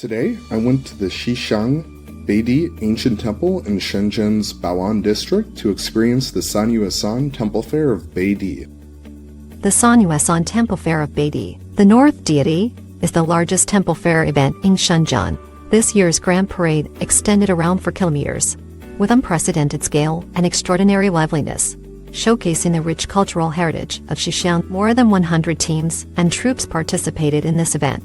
Today, I went to the Xishang Beidi Ancient Temple in Shenzhen's Bao'an district to experience the Sanyuesan Temple Fair of Beidi. The Sanyuesan Temple Fair of Beidi, the North Deity, is the largest temple fair event in Shenzhen. This year's Grand Parade extended around 4 kilometers, with unprecedented scale and extraordinary liveliness, showcasing the rich cultural heritage of Xishang. More than 100 teams and troops participated in this event.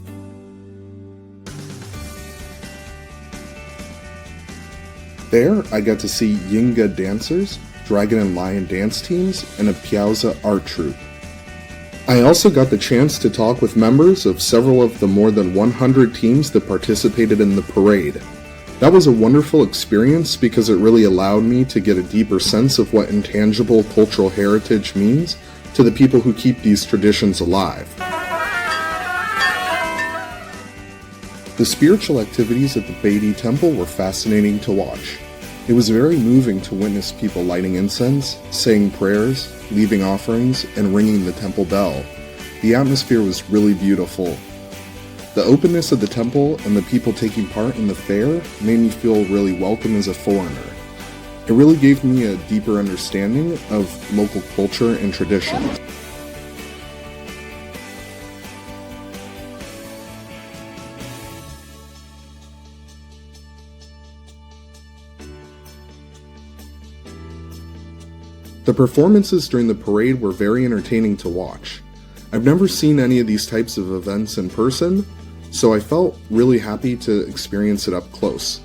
There, I got to see Yinga dancers, dragon and lion dance teams, and a Piaoza art troupe. I also got the chance to talk with members of several of the more than 100 teams that participated in the parade. That was a wonderful experience because it really allowed me to get a deeper sense of what intangible cultural heritage means to the people who keep these traditions alive. The spiritual activities at the Beidi Temple were fascinating to watch. It was very moving to witness people lighting incense, saying prayers, leaving offerings, and ringing the temple bell. The atmosphere was really beautiful. The openness of the temple and the people taking part in the fair made me feel really welcome as a foreigner. It really gave me a deeper understanding of local culture and traditions. The performances during the parade were very entertaining to watch. I've never seen any of these types of events in person, so I felt really happy to experience it up close.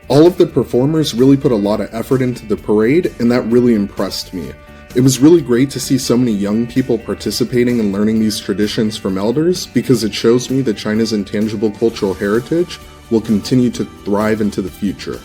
All of the performers really put a lot of effort into the parade, and that really impressed me. It was really great to see so many young people participating and learning these traditions from elders because it shows me that China's intangible cultural heritage will continue to thrive into the future.